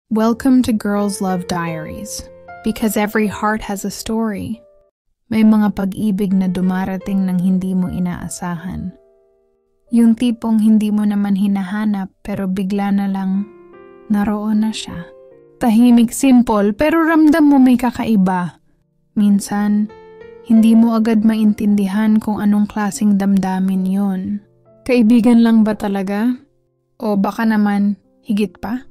Welcome to Girls Love Diaries, because every heart has a story. May mga pag-ibig na dumarating ng hindi mo inaasahan. Yung tipong hindi mo naman hinahanap pero bigla na lang naroon na siya. Tahimik, simple, pero ramdam mo may kakaiba. Minsan, hindi mo agad maintindihan kung anong klaseng damdamin yun. Kaibigan lang ba talaga? O baka naman higit pa?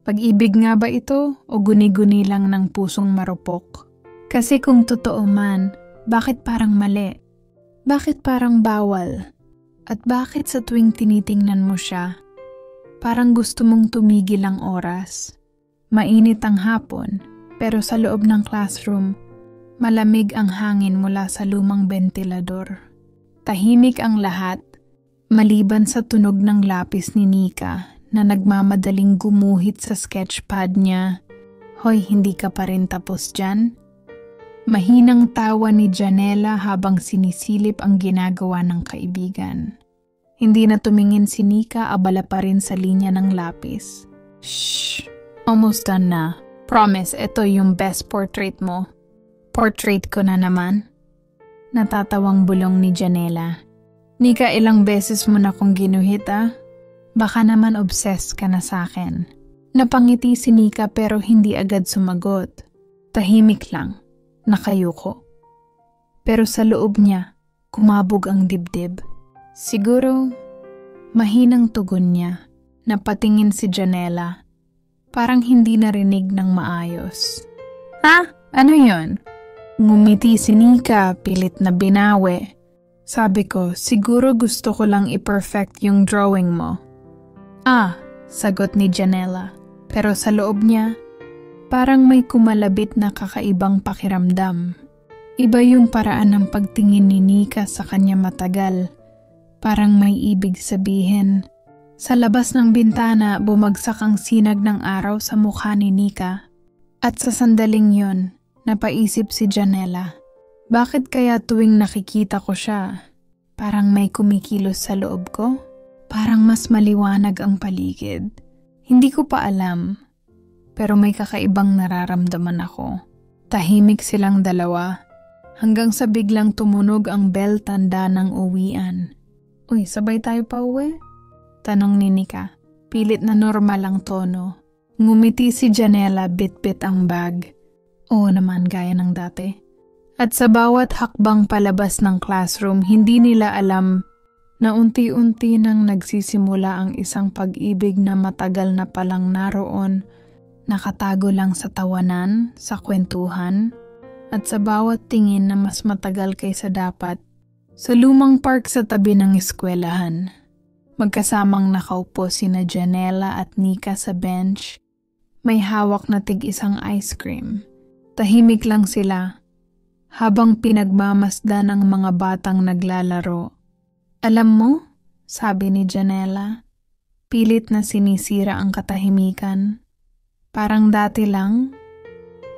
Pag-ibig nga ba ito o guni-guni lang ng pusong marupok? Kasi kung totoo man, bakit parang mali? Bakit parang bawal? At bakit sa tuwing tinitingnan mo siya, parang gusto mong tumigil ang oras? Mainit ang hapon, pero sa loob ng classroom, malamig ang hangin mula sa lumang bentilador. Tahimik ang lahat, maliban sa tunog ng lapis ni Nika na nagmamadaling gumuhit sa sketchpad niya. Hoy, hindi ka pa rin tapos dyan? Mahinang tawa ni Janela habang sinisilip ang ginagawa ng kaibigan. Hindi na tumingin si Nika, abala pa rin sa linya ng lapis. Shh! Almost done na. Promise, ito yung best portrait mo. Portrait ko na naman. Natatawang bulong ni Janela. Nika, ilang beses mo na kong ginuhit Baka naman obsessed ka na sa akin. Napangiti si Nika pero hindi agad sumagot. Tahimik lang, nakayuko. Pero sa loob niya, kumabog ang dibdib. Siguro, mahinang tugon niya. Napatingin si Janela. Parang hindi narinig ng maayos. Ha? Ano yon? Ngumiti si Nika, pilit na binawi. Sabi ko, siguro gusto ko lang i-perfect yung drawing mo. Sagot ni Janela. Pero sa loob niya, parang may kumalabit na kakaibang pakiramdam. Iba yung paraan ng pagtingin ni Nika sa kanya matagal. Parang may ibig sabihin. Sa labas ng bintana, bumagsak ang sinag ng araw sa mukha ni Nika. At sa sandaling yon, napaisip si Janela. Bakit kaya tuwing nakikita ko siya, parang may kumikilos sa loob ko? Parang mas maliwanag ang paligid. Hindi ko pa alam, pero may kakaibang nararamdaman ako. Tahimik silang dalawa, hanggang sa biglang tumunog ang bell tanda ng uwian. Uy, sabay tayo pa uwi? Tanong ni Nika, pilit na normal ang tono. Ngumiti si Janela, bit-bit ang bag. Oo naman, gaya ng dati. At sa bawat hakbang palabas ng classroom, hindi nila alam na unti-unti nang nagsisimula ang isang pag-ibig na matagal na palang naroon, nakatago lang sa tawanan, sa kwentuhan, at sa bawat tingin na mas matagal kaysa dapat. Sa lumang park sa tabi ng eskwelahan, magkasamang nakaupo sina Janela at Nika sa bench, may hawak na tig-isang ice cream. Tahimik lang sila, habang pinagmamasdan ang mga batang naglalaro. Alam mo, sabi ni Janela, pilit na sinisira ang katahimikan. Parang dati lang,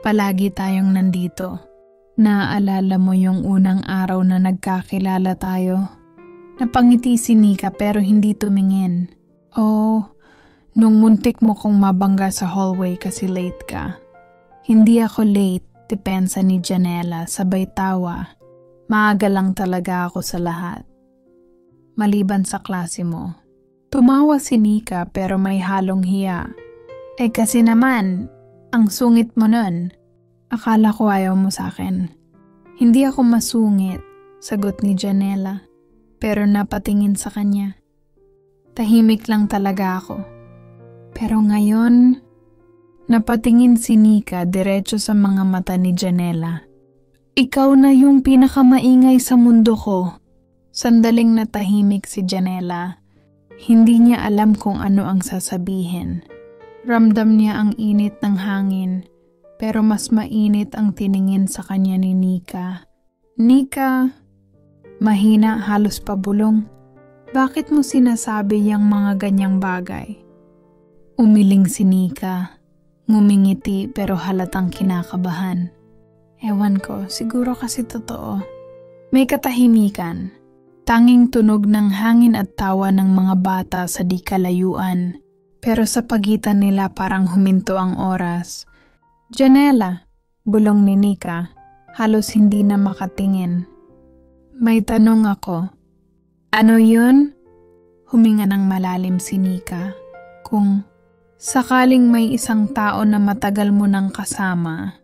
palagi tayong nandito. Naaalala mo yung unang araw na nagkakilala tayo? Napangiti si Nika pero hindi tumingin. Oh, nung muntik mo kong mabangga sa hallway kasi late ka. Hindi ako late, depensa ni Janela, sabay tawa. Maaga lang talaga ako sa lahat. Maliban sa klase mo. Tumawa si Nika pero may halong hiya. Kasi naman, ang sungit mo nun. Akala ko ayaw mo sa akin. Hindi ako masungit, sagot ni Janela. Pero napatingin sa kanya. Tahimik lang talaga ako. Pero ngayon, napatingin si Nika diretso sa mga mata ni Janela. Ikaw na yung pinakamaingay sa mundo ko. Sandaling natahimik si Janela. Hindi niya alam kung ano ang sasabihin. Ramdam niya ang init ng hangin, pero mas mainit ang tiningin sa kanya ni Nika. Nika, mahina, halos pabulong. Bakit mo sinasabi yung mga ganyang bagay? Umiling si Nika. Ngumingiti pero halatang kinakabahan. Ewan ko, siguro kasi totoo. May katahimikan. Tanging tunog ng hangin at tawa ng mga bata sa di kalayuan. Pero sa pagitan nila parang huminto ang oras. Janela, bulong ni Nika, halos hindi na makatingin. May tanong ako. Ano yun? Huminga ng malalim si Nika. Kung sakaling may isang tao na matagal mo nang kasama,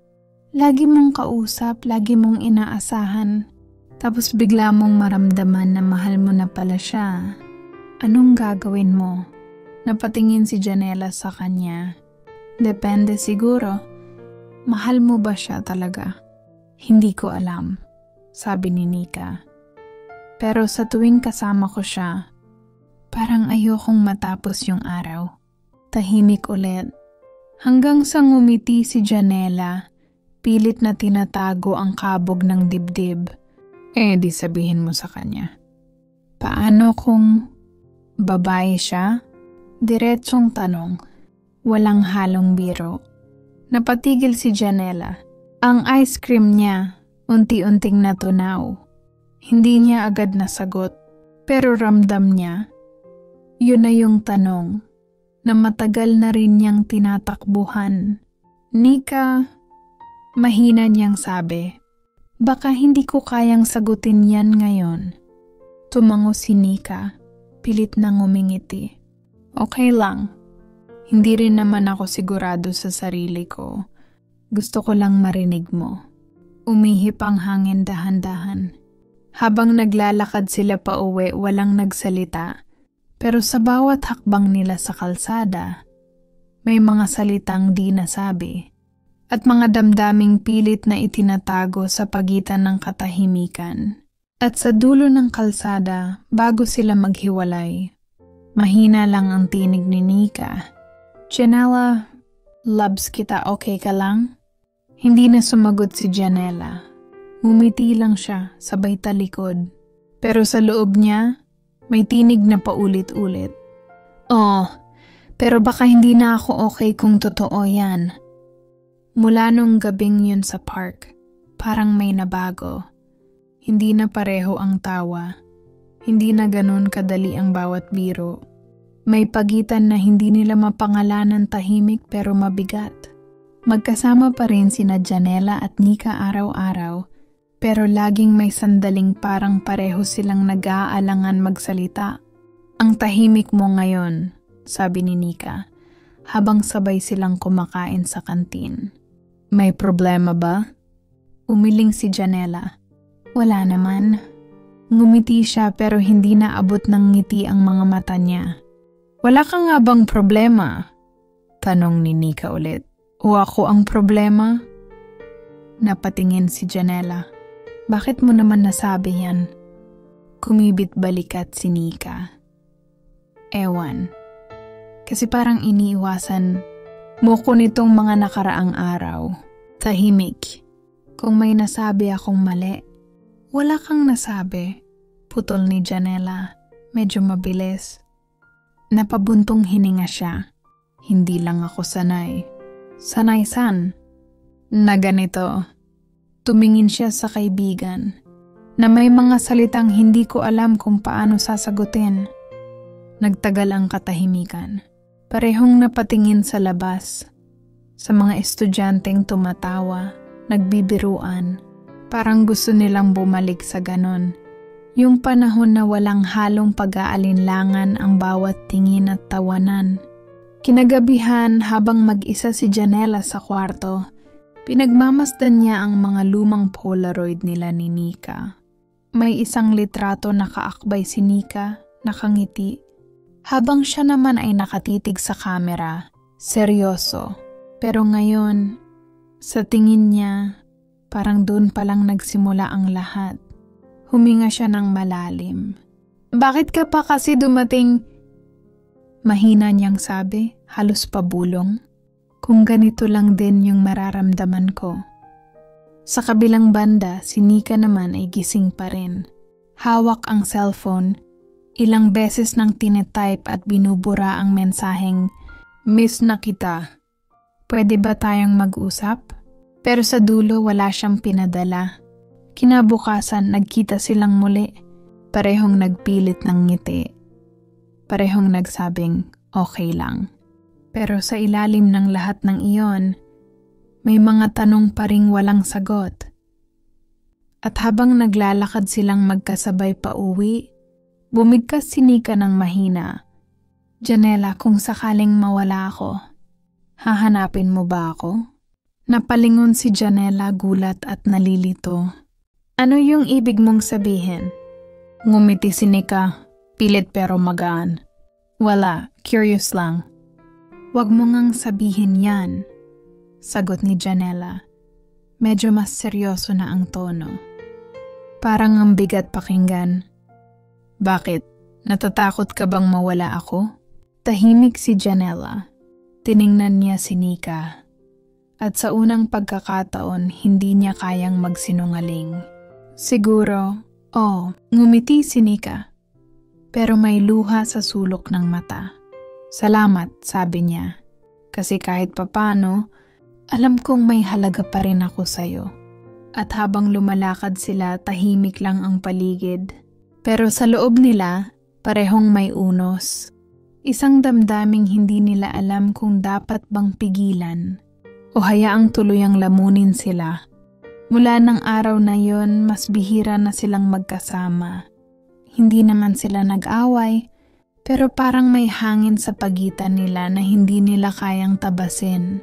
lagi mong kausap, lagi mong inaasahan, tapos bigla mong maramdaman na mahal mo na pala siya, anong gagawin mo? Napatingin si Janela sa kanya. Depende siguro. Mahal mo ba siya talaga? Hindi ko alam, sabi ni Nika. Pero sa tuwing kasama ko siya, parang ayokong matapos yung araw. Tahimik ulit. Hanggang sa ngumiti si Janela, pilit na tinatago ang kabog ng dibdib. Di sabihin mo sa kanya. Paano kung babae siya? Diretsong tanong. Walang halong biro. Napatigil si Janela. Ang ice cream niya, unti-unting natunaw. Hindi niya agad nasagot, pero ramdam niya. Yun na yung tanong na matagal na rin niyang tinatakbuhan. Nika, mahina niyang sabi, baka hindi ko kayang sagutin yan ngayon. Tumango si Nika, pilit na ngumingiti. Okay lang. Hindi rin naman ako sigurado sa sarili ko. Gusto ko lang marinig mo. Umihip ang hangin dahan-dahan. Habang naglalakad sila pa uwi, walang nagsalita. Pero sa bawat hakbang nila sa kalsada, may mga salitang di nasabi. At mga damdaming pilit na itinatago sa pagitan ng katahimikan. At sa dulo ng kalsada, bago sila maghiwalay, mahina lang ang tinig ni Nika. Janela, loves kita, okay ka lang? Hindi na sumagot si Janela. Ngumiti lang siya, sabay talikod. Pero sa loob niya, may tinig na paulit-ulit. Pero baka hindi na ako okay kung totoo yan. Mula nung gabing yun sa park, parang may nabago. Hindi na pareho ang tawa. Hindi na ganun kadali ang bawat biro. May pagitan na hindi nila mapangalanan tahimik pero mabigat. Magkasama pa rin sina Janela at Nika araw-araw, pero laging may sandaling parang pareho silang nag-aalangan magsalita. Ang tahimik mo ngayon, sabi ni Nika, habang sabay silang kumakain sa kantin. May problema ba? Umiling si Janela. Wala naman. Ngumiti siya pero hindi na abot ng ngiti ang mga mata niya. Wala ka nga bang problema? Tanong ni Nika ulit. O ako ang problema? Napatingin si Janela. Bakit mo naman nasabi yan? Kumibit balikat si Nika. Ewan. Kasi parang iniiwasan mo ko nitong mga nakaraang araw. Tahimik. Kung may nasabi akong mali. Wala kang nasabi. Putol ni Janela. Medyo mabilis. Napabuntong hininga siya. Hindi lang ako sanay. Sanay san? Na ganito. Tumingin siya sa kaibigan. Na may mga salitang hindi ko alam kung paano sasagutin. Nagtagal ang katahimikan. Parehong napatingin sa labas. Sa mga estudyanteng tumatawa, nagbibiruan. Parang gusto nilang bumalik sa ganon. Yung panahon na walang halong pag-aalinlangan ang bawat tingin at tawanan. Kinagabihan habang mag-isa si Janela sa kwarto, pinagmamasdan niya ang mga lumang Polaroid nila ni Nika. May isang litrato nakaakbay si Nika, nakangiti. Habang siya naman ay nakatitig sa kamera, seryoso. Pero ngayon, sa tingin niya, parang doon palang nagsimula ang lahat. Huminga siya ng malalim. Bakit ka pa kasi dumating? Mahina niyang sabi, halos pabulong. Kung ganito lang din yung mararamdaman ko. Sa kabilang banda, si Nika naman ay gising pa rin. Hawak ang cellphone, ilang beses nang tinetype at binubura ang mensaheng, "Miss na kita. Pwede ba tayong mag-usap?" Pero sa dulo wala siyang pinadala. Kinabukasan nagkita silang muli. Parehong nagpilit ng ngiti. Parehong nagsabing okay lang. Pero sa ilalim ng lahat ng iyon, may mga tanong pa ring walang sagot. At habang naglalakad silang magkasabay pa uwi, bumigkas si Nika ng mahina. Janela, kung sakaling mawala ako, hahanapin mo ba ako? Napalingon si Janela gulat at nalilito. Ano yung ibig mong sabihin? Ngumiti si Nika, pilit pero magaan. Wala, curious lang. Wag mo ngang sabihin yan, sagot ni Janela. Medyo mas seryoso na ang tono. Parang ang bigat pakinggan. Bakit? Natatakot ka bang mawala ako? Tahimik si Janela. Tiningnan niya si Nika. At sa unang pagkakataon, hindi niya kayang magsinungaling. Siguro, ngumiti si Nika. Pero may luha sa sulok ng mata. Salamat, sabi niya. Kasi kahit papano, alam kong may halaga pa rin ako sa'yo. At habang lumalakad sila, tahimik lang ang paligid. Pero sa loob nila, parehong may unos. Isang damdaming hindi nila alam kung dapat bang pigilan o hayaang tuluyang lamunin sila. Mula ng araw na yon, mas bihira na silang magkasama. Hindi naman sila nag-away, pero parang may hangin sa pagitan nila na hindi nila kayang tabasin.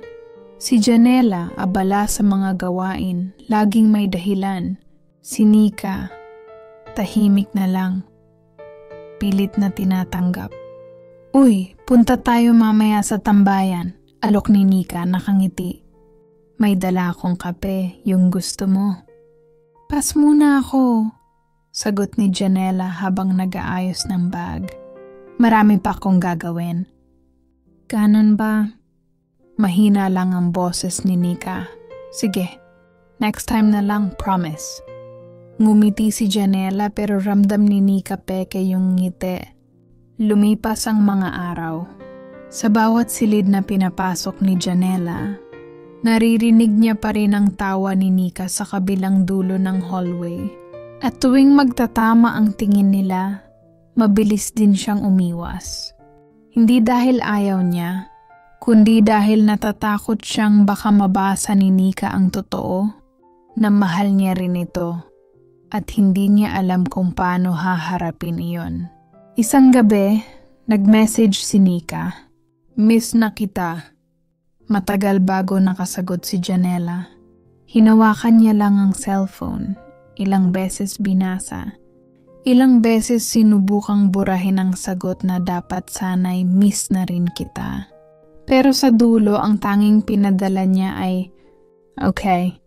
Si Janela, abala sa mga gawain, laging may dahilan. Si Nika, tahimik na lang. Pilit na tinatanggap. Uy, punta tayo mamaya sa tambayan, alok ni Nika nakangiti. May dala akong kape, yung gusto mo. Pas muna ako, sagot ni Janela habang nag-aayos ng bag. Marami pa akong gagawin. Ganon ba? Mahina lang ang boses ni Nika. Sige, next time na lang, promise. Ngumiti si Janela pero ramdam ni Nika peke yung ngiti. Lumipas ang mga araw. Sa bawat silid na pinapasok ni Janela, naririnig niya pa rin ang tawa ni Nika sa kabilang dulo ng hallway. At tuwing magtatama ang tingin nila, mabilis din siyang umiwas. Hindi dahil ayaw niya, kundi dahil natatakot siyang baka mabasa ni Nika ang totoo na mahal niya rin ito at hindi niya alam kung paano haharapin iyon. Isang gabi, nag-message si Nika. Miss na kita. Matagal bago nakasagot si Janela. Hinawakan niya lang ang cellphone. Ilang beses binasa. Ilang beses sinubukang burahin ang sagot na dapat sana'y miss na rin kita. Pero sa dulo ang tanging pinadala niya ay, okay.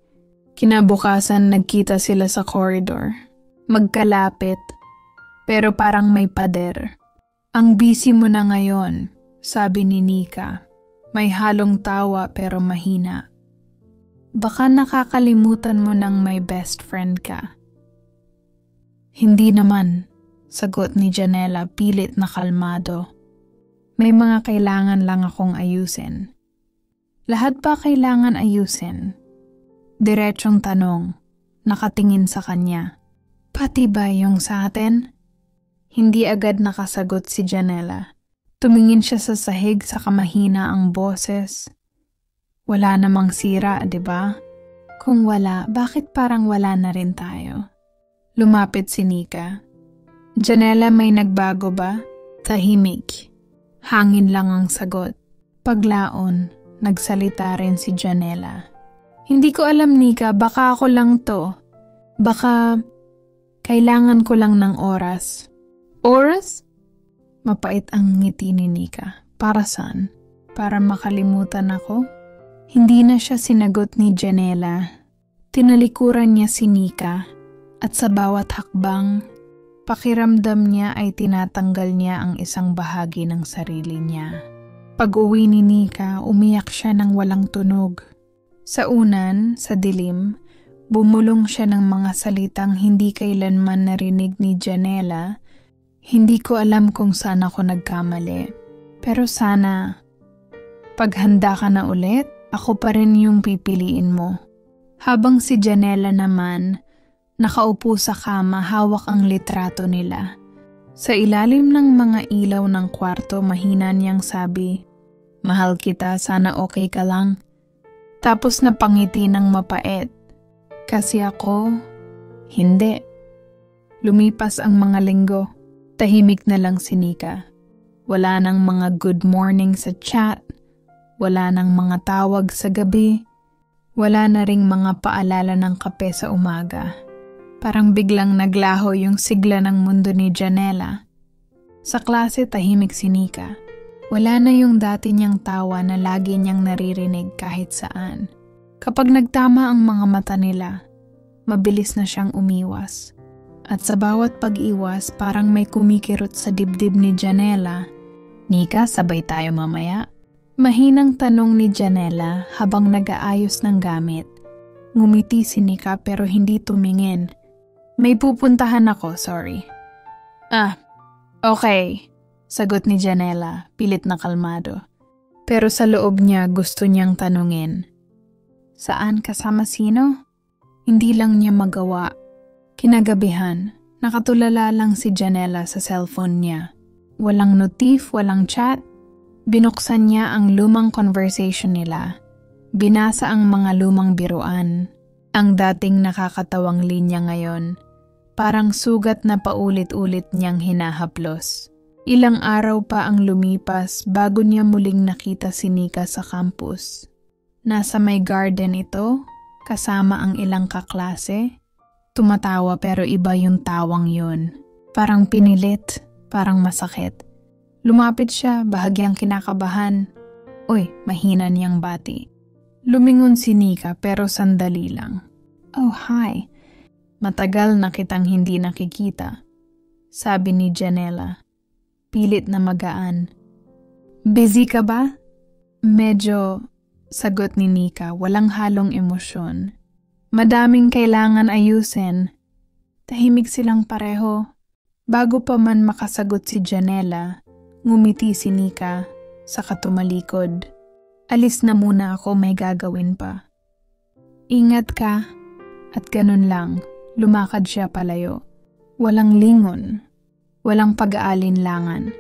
Kinabukasan nagkita sila sa corridor. Magkalapit. Pero parang may pader. Ang busy mo na ngayon, sabi ni Nika. May halong tawa pero mahina. Baka nakakalimutan mo ng may best friend ka. Hindi naman, sagot ni Janela pilit na kalmado. May mga kailangan lang akong ayusin. Lahat ba kailangan ayusin? Diretsong tanong, nakatingin sa kanya. Pati ba yung sa atin? Hindi agad nakasagot si Janela. Tumingin siya sa sahig sa kamahina ang boses. Wala namang sira, 'di ba? Kung wala, bakit parang wala na rin tayo? Lumapit si Nika. Janela, may nagbago ba? Tahimik. Hangin lang ang sagot. Paglaon, nagsalita rin si Janela. Hindi ko alam, Nika, baka ako lang to. Baka kailangan ko lang ng oras. Oras? Mapait ang ngiti ni Nika. Para saan? Para makalimutan ako? Hindi na siya sinagot ni Janela. Tinalikuran niya si Nika at sa bawat hakbang, pakiramdam niya ay tinatanggal niya ang isang bahagi ng sarili niya. Pag-uwi ni Nika, umiyak siya ng walang tunog. Sa unan, sa dilim, bumulong siya ng mga salitang hindi kailanman narinig ni Janela. Hindi ko alam kung saan ako nagkamali. Pero sana, paghanda ka na ulit, ako pa rin yung pipiliin mo. Habang si Janela naman, nakaupo sa kama, hawak ang litrato nila. Sa ilalim ng mga ilaw ng kwarto, mahina niyang sabi, Mahal kita, sana okay ka lang. Tapos napangiti ng mapait. Kasi ako, hindi. Lumipas ang mga linggo. Tahimik na lang si Nika. Wala nang mga good morning sa chat. Wala nang mga tawag sa gabi. Wala na ring mga paalala ng kape sa umaga. Parang biglang naglaho yung sigla ng mundo ni Janela. Sa klase tahimik si Nika. Wala na yung dati niyang tawa na lagi niyang naririnig kahit saan. Kapag nagtama ang mga mata nila, mabilis na siyang umiwas. At sa bawat pag-iwas parang may kumikirot sa dibdib ni Janela. Nika, sabay tayo mamaya? Mahinang tanong ni Janela habang nag-aayos ng gamit. Ngumiti si Nika pero hindi tumingin. May pupuntahan ako, sorry. Okay, sagot ni Janela, pilit na kalmado. Pero sa loob niya gusto niyang tanungin. Saan kasama sino? Hindi lang niya magawa. Kinagabihan, nakatulala lang si Janela sa cellphone niya. Walang notif, walang chat. Binuksan niya ang lumang conversation nila. Binasa ang mga lumang biruan. Ang dating nakakatawang linya ngayon. Parang sugat na paulit-ulit niyang hinahaplos. Ilang araw pa ang lumipas bago niya muling nakita si Nika sa campus. Nasa may garden ito, kasama ang ilang kaklase. Tumatawa pero iba yung tawang yun. Parang pinilit, parang masakit. Lumapit siya, bahagyang kinakabahan. Uy, mahina niyang bati. Lumingon si Nika pero sandali lang. Oh, hi. Matagal na kitang hindi nakikita. Sabi ni Janela. Pilit na magaan. Busy ka ba? Medyo, sagot ni Nika, walang halong emosyon. Madaming kailangan ayusin. Tahimik silang pareho. Bago pa man makasagot si Janela, ngumiti si Nika, saka tumalikod. Alis na muna ako, may gagawin pa. Ingat ka. At ganun lang, lumakad siya palayo. Walang lingon, walang pag-aalinlangan.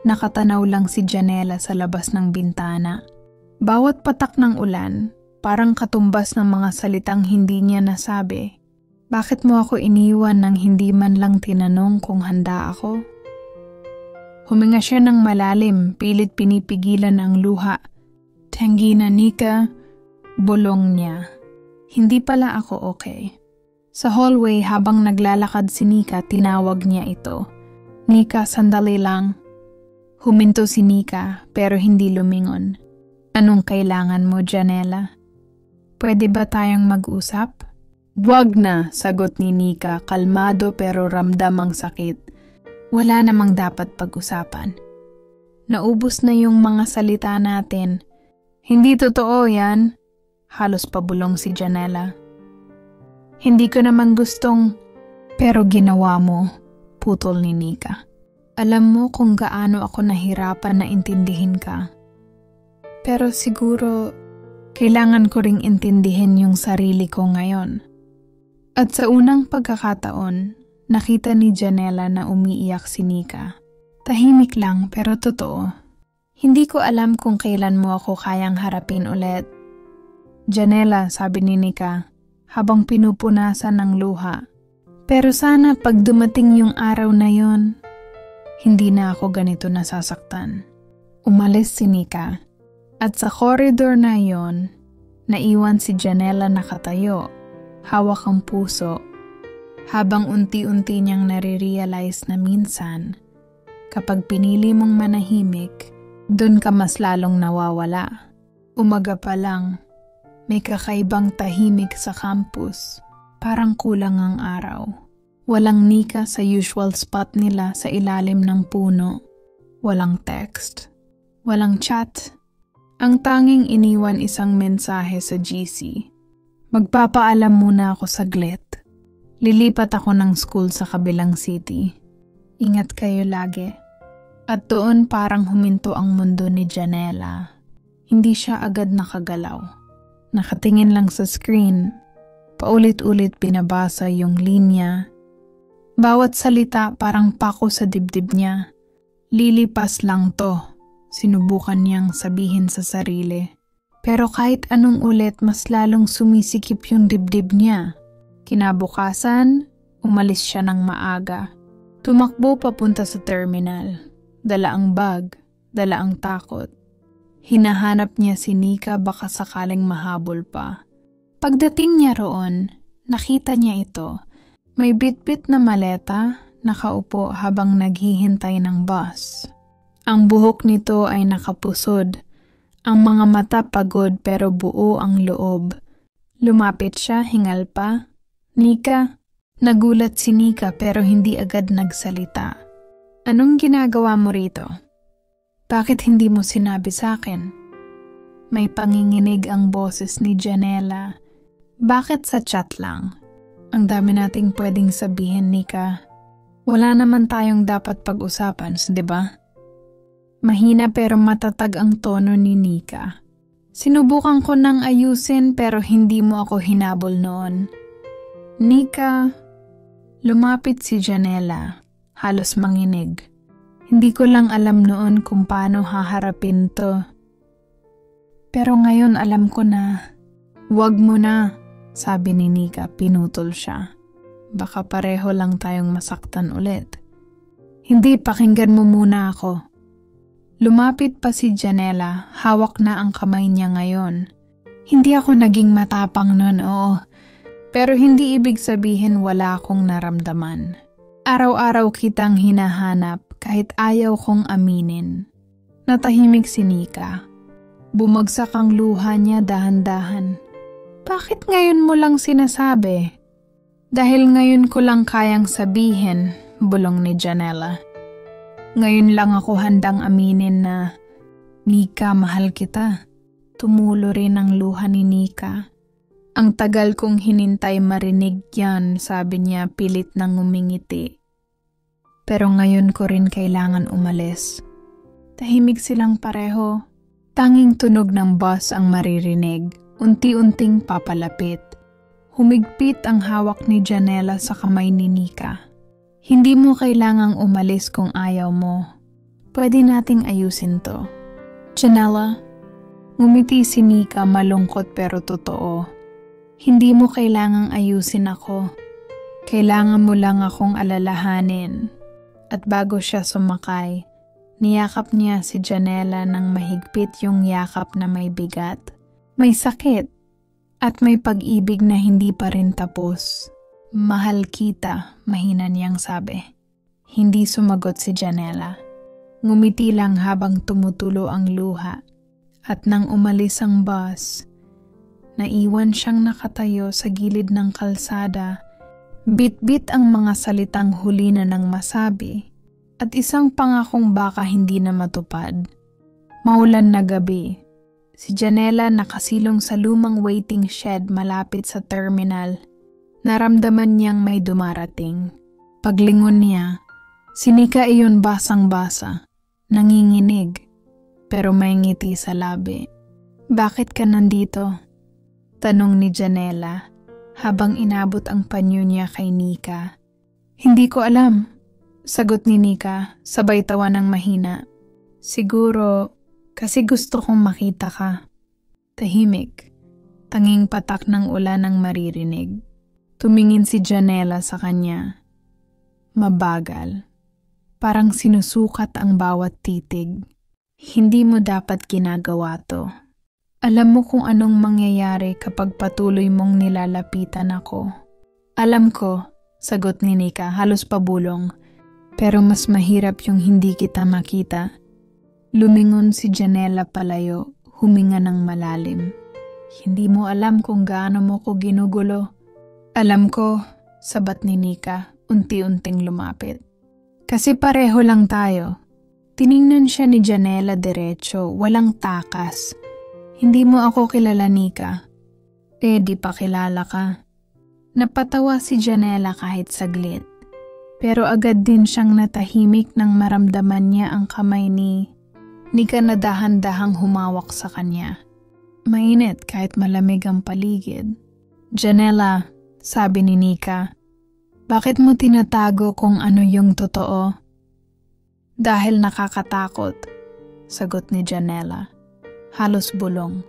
Nakatanaw lang si Janela sa labas ng bintana. Bawat patak ng ulan, parang katumbas ng mga salitang hindi niya nasabi. Bakit mo ako iniwan nang hindi man lang tinanong kung handa ako? Huminga siya ng malalim, pilit pinipigilan ang luha. Tanggi na Nika, bulong niya. Hindi pala ako okay. Sa hallway habang naglalakad si Nika, tinawag niya ito. Nika, sandali lang. Huminto si Nika pero hindi lumingon. Anong kailangan mo, Janela? Pwede ba tayong mag-usap? Wag na, sagot ni Nika, kalmado pero ramdam ang sakit. Wala namang dapat pag-usapan. Naubos na yung mga salita natin. Hindi totoo yan. Halos pabulong si Janela. Hindi ko naman gustong, pero ginawa mo, putol ni Nika. Alam mo kung gaano ako nahirapan na intindihin ka. Pero siguro, kailangan ko ring intindihin yung sarili ko ngayon. At sa unang pagkakataon, nakita ni Janela na umiiyak si Nika. Tahimik lang pero totoo. Hindi ko alam kung kailan mo ako kayang harapin ulit. Janela, sabi ni Nika, habang pinupunasan ng luha. Pero sana pag dumating yung araw na yon, hindi na ako ganito nasasaktan. Umalis si Nika. At sa koridor na yon, naiwan si Janela nakatayo, hawak ang puso, habang unti-unti niyang nare-realize na minsan, kapag pinili mong manahimik, dun ka mas lalong nawawala. Umaga pa lang, may kakaibang tahimik sa campus. Parang kulang ang araw. Walang Nika sa usual spot nila sa ilalim ng puno. Walang text. Walang chat. Ang tanging iniwan isang mensahe sa GC. Magpapaalam muna ako saglit. Lilipat ako ng school sa kabilang city. Ingat kayo lagi. At doon parang huminto ang mundo ni Janela. Hindi siya agad nakagalaw. Nakatingin lang sa screen. Paulit-ulit binabasa yung linya. Bawat salita parang pako sa dibdib niya. Lilipas lang to. Sinubukan niyang sabihin sa sarili. Pero kahit anong ulit, mas lalong sumisikip yung dibdib niya. Kinabukasan, umalis siya ng maaga. Tumakbo papunta sa terminal. Dala ang bag, dala ang takot. Hinahanap niya si Nika baka sakaling mahabol pa. Pagdating niya roon, nakita niya ito. May bitbit na maleta, nakaupo habang naghihintay ng bus. Ang buhok nito ay nakapusod. Ang mga mata pagod pero buo ang loob. Lumapit siya, hingal pa. Nika? Nagulat si Nika pero hindi agad nagsalita. Anong ginagawa mo rito? Bakit hindi mo sinabi sa akin? May panginginig ang boses ni Janela. Bakit sa chat lang? Ang dami nating pwedeng sabihin, Nika. Wala naman tayong dapat pag-usapan, di ba? Mahina pero matatag ang tono ni Nika. Sinubukan ko nang ayusin pero hindi mo ako hinabol noon. Nika, lumapit si Janela, halos manginig. Hindi ko lang alam noon kung paano haharapin to. Pero ngayon alam ko na. Wag mo na, sabi ni Nika, pinutol siya. Baka pareho lang tayong masaktan ulit. Hindi, pakinggan mo muna ako. Lumapit pa si Janela, hawak na ang kamay niya ngayon. Hindi ako naging matapang noon, oo. Pero hindi ibig sabihin wala akong naramdaman. Araw-araw kitang hinahanap kahit ayaw kong aminin. Natahimik si Nika. Bumagsak ang luha niya dahan-dahan. Bakit ngayon mo lang sinasabi? Dahil ngayon ko lang kayang sabihin, bulong ni Janela. Ngayon lang ako handang aminin na, Nika, mahal kita. Tumulo rin ang luha ni Nika. Ang tagal kong hinintay marinig yan, sabi niya pilit nang umingiti. Pero ngayon ko rin kailangan umalis. Tahimik silang pareho. Tanging tunog ng bus ang maririnig, unti-unting papalapit. Humigpit ang hawak ni Janela sa kamay ni Nika. Hindi mo kailangang umalis kung ayaw mo. Pwede nating ayusin to. Janela, ngumiti si Nika malungkot pero totoo. Hindi mo kailangang ayusin ako. Kailangan mo lang akong alalahanin. At bago siya sumakay, niyakap niya si Janela ng mahigpit yung yakap na may bigat. May sakit at may pag-ibig na hindi pa rin tapos. Mahal kita, mahina niyang sabi. Hindi sumagot si Janela. Ngumiti lang habang tumutulo ang luha. At nang umalis ang bus, naiwan siyang nakatayo sa gilid ng kalsada. Bit-bit ang mga salitang huli na nang masabi at isang pangakong baka hindi na matupad. Maulan na gabi. Si Janela nakasilong sa lumang waiting shed malapit sa terminal. Naramdaman niyang may dumarating. Paglingon niya, si Nika iyon basang-basa, nanginginig, pero may ngiti sa labi. Bakit ka nandito? Tanong ni Janela habang inabot ang panyo niya kay Nika. Hindi ko alam, sagot ni Nika, sabay tawa ng mahina. Siguro, kasi gusto kong makita ka. Tahimik, tanging patak ng ulan ang maririnig. Tumingin si Janela sa kanya. Mabagal. Parang sinusukat ang bawat titig. Hindi mo dapat ginagawa to. Alam mo kung anong mangyayari kapag patuloy mong nilalapitan ako. Alam ko, sagot ni Nika, halos pabulong. Pero mas mahirap yung hindi kita makita. Lumingon si Janela palayo, huminga ng malalim. Hindi mo alam kung gaano mo ko ginugulo. Alam ko, sabat ni Nika, unti-unting lumapit. Kasi pareho lang tayo. Tiningnan siya ni Janela diretso, walang takas. Hindi mo ako kilala, Nika. Di pa kilala ka. Napatawa si Janela kahit saglit. Pero agad din siyang natahimik nang maramdaman niya ang kamay ni Nika na dahan-dahang humawak sa kanya. Mainit kahit malamig ang paligid. Janela, sabi ni Nika, bakit mo tinatago kung ano yung totoo? Dahil nakakatakot. sagot ni Janela. Halos bulong.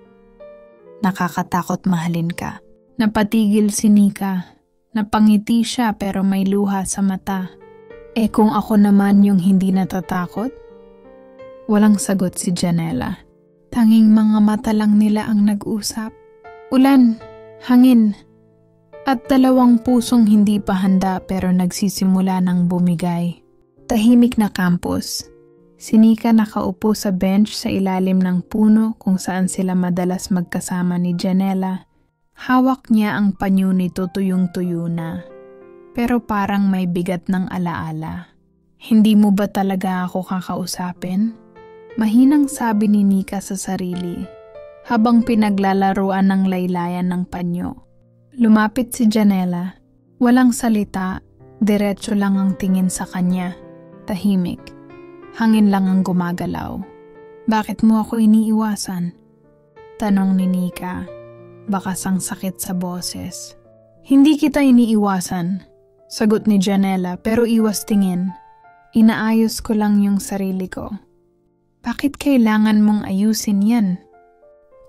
Nakakatakot mahalin ka. Napatigil si Nika. Napangiti siya pero may luha sa mata. Kung ako naman yung hindi natatakot? Walang sagot si Janela. Tanging mga mata lang nila ang nag-usap. Ulan, hangin, at dalawang pusong hindi pa handa pero nagsisimula ng bumigay. Tahimik na campus. Si Nika nakaupo sa bench sa ilalim ng puno kung saan sila madalas magkasama ni Janela. Hawak niya ang panyo nito tuyong-tuyo na. Pero parang may bigat ng alaala. Hindi mo ba talaga ako kakausapin? Mahinang sabi ni Nika sa sarili, habang pinaglalaruan ng laylayan ng panyo. Lumapit si Janela. Walang salita, diretso lang ang tingin sa kanya. Tahimik. Hangin lang ang gumagalaw. Bakit mo ako iniiwasan? Tanong ni Nika. Bakas ang sakit sa boses. Hindi kita iniiwasan, sagot ni Janela pero iwas tingin. Inaayos ko lang yung sarili ko. Bakit kailangan mong ayusin yan?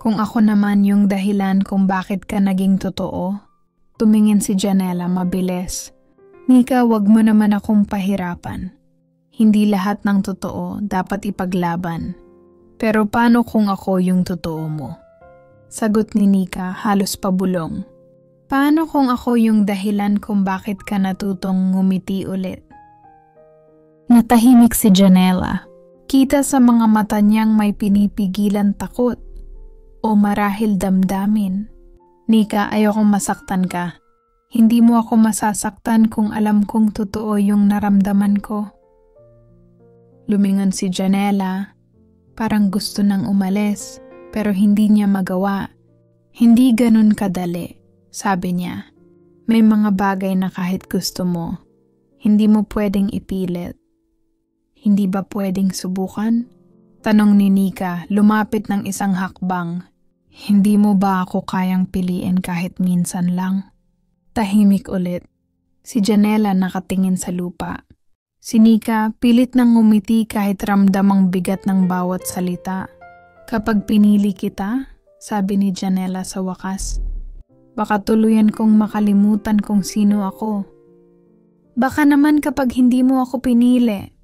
Kung ako naman yung dahilan kung bakit ka naging totoo, tumingin si Janela mabilis. Nika, wag mo naman akong pahirapan. Hindi lahat ng totoo dapat ipaglaban. Pero paano kung ako yung totoo mo? Sagot ni Nika halos pabulong. Paano kung ako yung dahilan kung bakit ka natutong ngumiti ulit? Natahimik si Janela. Kita sa mga mata niyang may pinipigilan takot o marahil damdamin. Nika, ayokong masaktan ka. Hindi mo ako masasaktan kung alam kong totoo yung naramdaman ko. Lumingon si Janela. Parang gusto nang umalis pero hindi niya magawa. Hindi ganun kadali, sabi niya. May mga bagay na kahit gusto mo, hindi mo pwedeng ipilit. Hindi ba pwedeng subukan? Tanong ni Nika, lumapit ng isang hakbang. Hindi mo ba ako kayang piliin kahit minsan lang? Tahimik ulit. Si Janela nakatingin sa lupa. Si Nika pilit nang ngumiti kahit ramdam ang bigat ng bawat salita. Kapag pinili kita, sabi ni Janela sa wakas, baka tuluyan kong makalimutan kung sino ako. Baka naman kapag hindi mo ako pinili.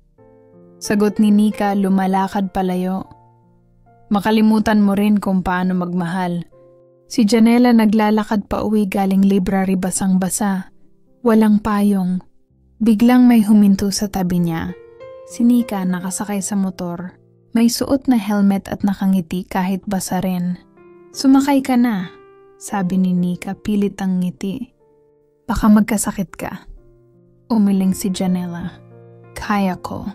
Sagot ni Nika lumalakad palayo. Makalimutan mo rin kung paano magmahal. Si Janela naglalakad pa uwi galing library basang-basa. Walang payong. Biglang may huminto sa tabi niya. Si Nika nakasakay sa motor. May suot na helmet at nakangiti kahit basa rin. Sumakay ka na, sabi ni Nika pilit ang ngiti. Baka magkasakit ka. Umiling si Janela. Kaya ko.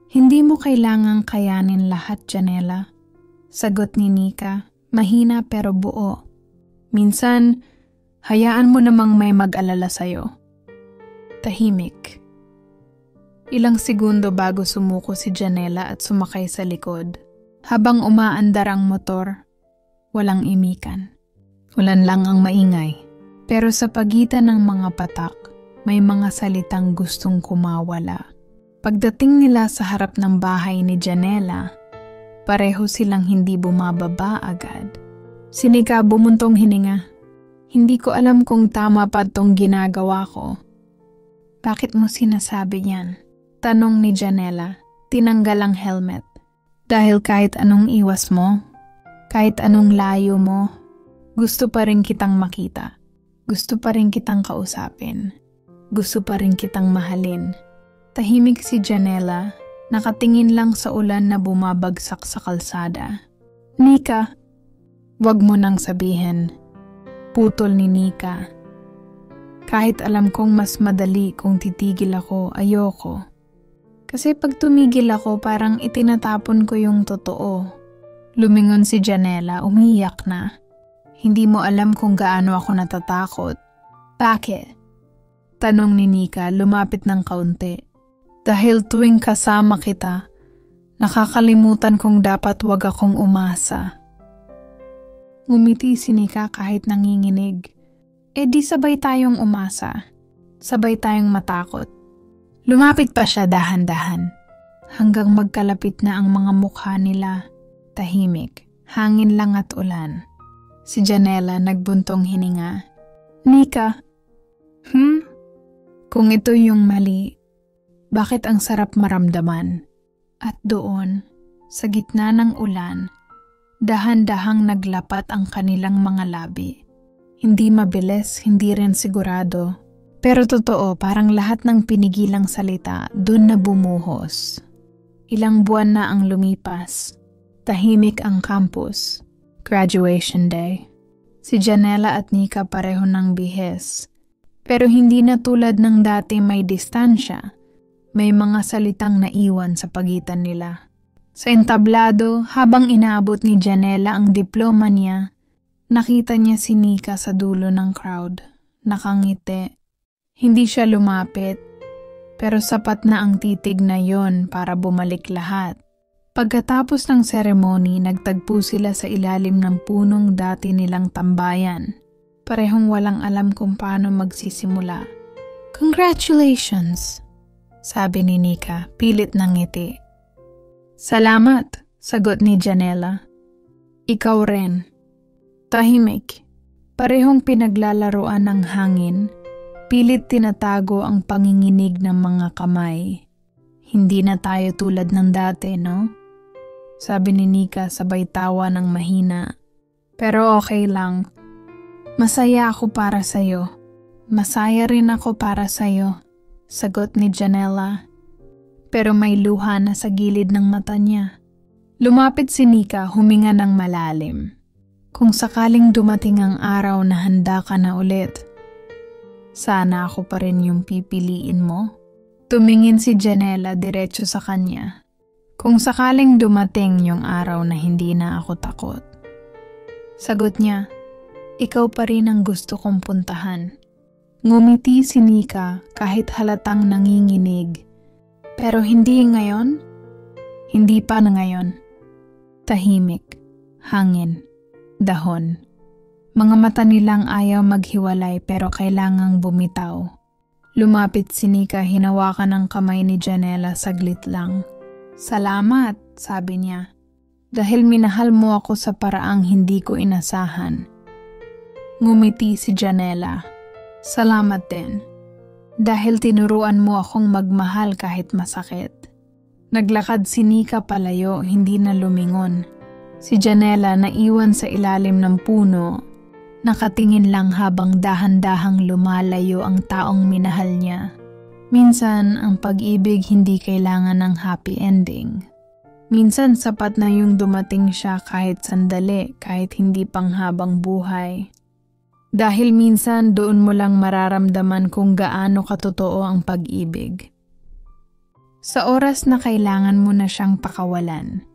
Hindi mo kailangang kayanin lahat, Janela. Sagot ni Nika, mahina pero buo. Minsan, hayaan mo namang may mag-alala sa'yo. Tahimik. Ilang segundo bago sumuko si Janela at sumakay sa likod. Habang umaandar ang motor, walang imikan. Ulan lang ang maingay. Pero sa pagitan ng mga patak, may mga salitang gustong kumawala. Pagdating nila sa harap ng bahay ni Janela, pareho silang hindi bumababa agad. Si Nika bumuntong hininga. Hindi ko alam kung tama pa tong ginagawa ko. Bakit mo sinasabi yan? Tanong ni Janela, tinanggal ang helmet. Dahil kahit anong iwas mo, kahit anong layo mo, gusto pa rin kitang makita. Gusto pa rin kitang kausapin. Gusto pa rin kitang mahalin. Tahimik si Janela, nakatingin lang sa ulan na bumabagsak sa kalsada. Nika, wag mo nang sabihin. Putol ni Nika. Kahit alam kong mas madali kung titigil ako, ayoko. Kasi pag tumigil ako parang itinatapon ko yung totoo. Lumingon si Janela, umiyak na. Hindi mo alam kung gaano ako natatakot. Bakit? Tanong ni Nika, lumapit ng kaunti. Dahil tuwing kasama kita, nakakalimutan kong dapat wag akong umasa. Ngumiti si Nika kahit nanginginig. Di sabay tayong umasa. Sabay tayong matakot. Lumapit pa siya dahan-dahan. hanggang magkalapit na ang mga mukha nila. Tahimik, hangin lang at ulan. Si Janela nagbuntong hininga. Nika, Kung ito yung mali, bakit ang sarap maramdaman? At doon, sa gitna ng ulan, dahan-dahang naglapat ang kanilang mga labi. Hindi mabilis, hindi rin sigurado. Pero totoo, parang lahat ng pinigilang salita doon na bumuhos. Ilang buwan na ang lumipas. Tahimik ang campus. Graduation day. Si Janela at Nika pareho ng bihis. Pero hindi na tulad ng dati may distansya. May mga salitang naiwan sa pagitan nila. Sa entablado, habang inaabot ni Janela ang diploma niya, nakita niya si Nika sa dulo ng crowd. Nakangiti. Hindi siya lumapit, pero sapat na ang titig na yon para bumalik lahat. Pagkatapos ng seremony, nagtagpo sila sa ilalim ng punong dati nilang tambayan. Parehong walang alam kung paano magsisimula. Congratulations, sabi ni Nika, pilit ng ngiti. Salamat, sagot ni Janela. Ikaw rin. Tahimik. Parehong pinaglalaruan ng hangin. Pilit tinatago ang panginginig ng mga kamay. Hindi na tayo tulad ng dati, no? Sabi ni Nika sabay tawa ng mahina. Pero okay lang. Masaya ako para sa'yo. Masaya rin ako para sa'yo, sagot ni Janela. Pero may luha na sa gilid ng mata niya. Lumapit si Nika, huminga ng malalim. Kung sakaling dumating ang araw na handa ka na ulit, sana ako pa rin yung pipiliin mo. Tumingin si Janela diretso sa kanya. Kung sakaling dumating yung araw na hindi na ako takot. Sagot niya, ikaw pa rin ang gusto kong puntahan. Ngumiti si Nika kahit halatang nanginginig. Pero hindi ngayon? Hindi pa na ngayon. Tahimik, hangin, dahon. Mga mata nilang ayaw maghiwalay pero kailangang bumitaw. Lumapit si Nika, hinawakan ang kamay ni Janela saglit lang. Salamat, sabi niya. Dahil minahal mo ako sa paraang hindi ko inasahan. Ngumiti si Janela. Salamat din. Dahil tinuruan mo akong magmahal kahit masakit. Naglakad si Nika palayo, hindi na lumingon. Si Janela naiwan sa ilalim ng puno. Nakatingin lang habang dahan-dahang lumalayo ang taong minahal niya. Minsan, ang pag-ibig hindi kailangan ng happy ending. Minsan, sapat na yung dumating siya kahit sandali, kahit hindi panghabang buhay. Dahil minsan doon mo lang mararamdaman kung gaano katotoo ang pag-ibig. Sa oras na kailangan mo na siyang pakawalan,